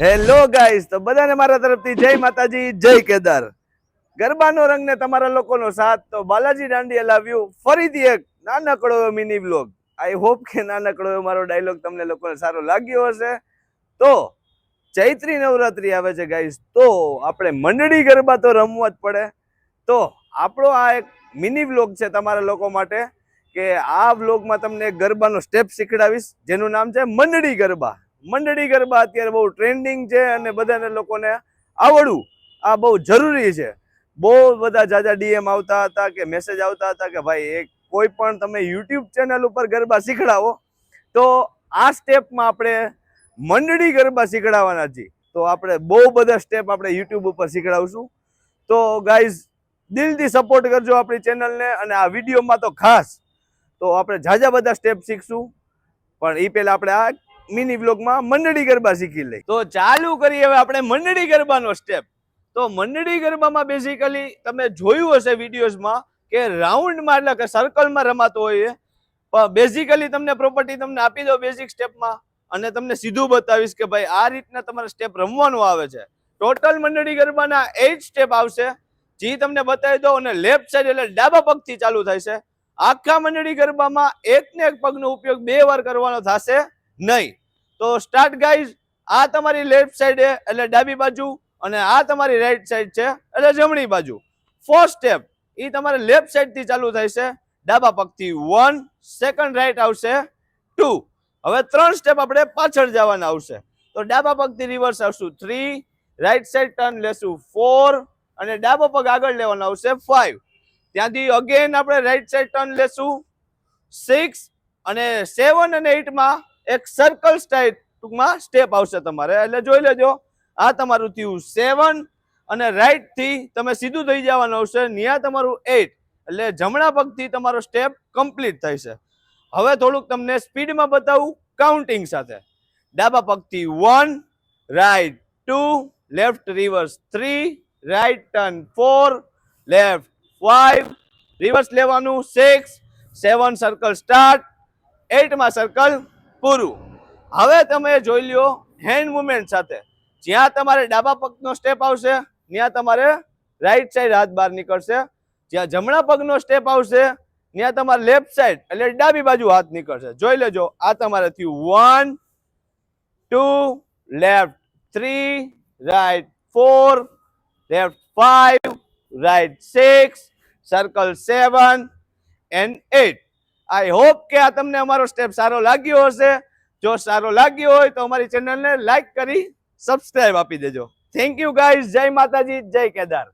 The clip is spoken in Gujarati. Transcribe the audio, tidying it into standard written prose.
હેલો ગાઈસ, તો બધાને મારા તરફથી જય માતાજી, જય કેદાર. ગરબાનો રંગ ને તમારા લોકોનો સાથ. તો બાલાજી દાંડિયા લાવ્યું ફરીથી એક નાનકડો મિની વ્લોગ. આઈ હોપ કે નાનકડો મારો ડાયલોગ તમને લોકોને સારો લાગ્યો હશે. તો ચૈત્રી નવરાત્રી આવે છે ગાઈસ, તો આપણે મંડળી ગરબા તો રમવા જ પડે. તો આપણો આ એક મિની વ્લોગ છે તમારા લોકો માટે, કે આ વ્લોગમાં તમને એક ગરબાનો સ્ટેપ શીખડાવીશ જેનું નામ છે મંડળી ગરબા. મંડળી ગરબા અત્યારે બહુ ટ્રેન્ડિંગ છે અને બધાને લોકોને આવડવું આ બહુ જરૂરી છે. બહુ બધા જાજા ડીએમ આવતા હતા કે મેસેજ આવતા હતા કે ભાઈ એક કોઈ પણ તમે યુટ્યુબ ચેનલ ઉપર ગરબા શીખડાવો. તો આ સ્ટેપમાં આપણે મંડળી ગરબા શીખડાવવાના છીએ. તો આપણે બહુ બધા સ્ટેપ આપણે યુટ્યુબ ઉપર શીખડાવશું. તો ગાઈઝ દિલથી સપોર્ટ કરજો આપણી ચેનલને, અને આ વિડીયોમાં તો ખાસ તો આપણે જાજા બધા સ્ટેપ શીખશું. પણ એ પહેલા આપણે આ મિની વ્લોગમાં મંડળી ગરબા શીખી લઈ. તો ચાલુ કરીએ હવે આપણે મંડળી ગરબાનો સ્ટેપ. તો મંડળી ગરબામાં બેઝિકલી તમે જોયું હશે વિડીયોઝમાં કે રાઉન્ડમાં એટલે કે સર્કલમાં રમાતો હોય. પણ બેઝિકલી તમને પ્રોપર્ટી તમને આપી દો બેઝિક સ્ટેપમાં, અને તમને સીધું બતાવીશ કે ભાઈ આ રીતના તમારે સ્ટેપ રમવાનું આવે છે. ટોટલ મંડળી ગરબાના 8 સ્ટેપ આવશે, જે તમને બતાવી દો. અને લેફ્ટ સાઈડ એટલે ડાબા પગથી ચાલુ થાય છે. આખા મંડળી ગરબામાં એકને એક પગનો ઉપયોગ 2 વાર કરવાનો થશે નહીં. તો સ્ટાર્ટ ગાઈઝ. આ તમારી લેફ્ટ સાઈડ એટલે ડાબી બાજુ, અને આ તમારી રાઈટ સાઈડ છે એટલે જમણી બાજુ. ફર્સ્ટ સ્ટેપ એ તમારે લેફ્ટ સાઈડ થી ચાલુ થાય છે, ડાબા પગથી 1, સેકન્ડ રાઈટ આવશે 2. હવે 3 સ્ટેપ આપણે પાછળ જવાના આવશે. તો ડાબા પગથી રિવર્સ આવશું 3, રાઈટ સાઈડ ટર્ન લેશું 4, અને ડાબો પગ આગળ લેવાનો આવશે 5. ત્યાંથી અગેન આપણે રાઈટ સાઈડ ટર્ન લેશું 6, અને 7 અને 8 માં એક સર્કલ સ્ટાઇલ ટૂંકમાં સ્ટેપ આવશે તમારે. એટલે જોઈ લેજો, આ તમારું થયું 7, અને રાઈટ થી તમે સીધું થઈ જવાનું આવશે ન્યા તમારું 8. એટલે જમણા પગથી તમારો સ્ટેપ કમ્પ્લીટ થાય છે. હવે થોડુંક તમને સ્પીડમાં બતાવું કાઉન્ટિંગ સાથે. ડાબા પગથી 1, right 2, left reverse 3, right turn 4, left 5, reverse લેવાનું 6, 7 સર્કલ સ્ટાર્ટ, 8 માં સર્કલ પૂરું. હવે તમે જોઈ લ્યો હેન્ડ મુવમેન્ટ સાથે. જ્યાં તમારે ડાબા પગનો સ્ટેપ આવશે ત્યાં તમારે રાઈટ સાઈડ હાથ બહાર નીકળશે. જ્યાં જમણા પગનો સ્ટેપ આવશે ત્યાં તમારે લેફ્ટ સાઈડ એટલે ડાબી બાજુ હાથ નીકળશે. જોઈ લેજો, આ તમારે થયું 1, 2, left 3, right 4, left 5, right 6, circle 7 and 8. I hope કે આ તમને અમારો સ્ટેપ સારો લાગ્યો હશે. જો સારો લાગ્યો હોય તો અમારી ચેનલને લાઈક કરી સબસ્ક્રાઇબ આપી દેજો. Thank you guys. જય માતાજી, જય કેદાર.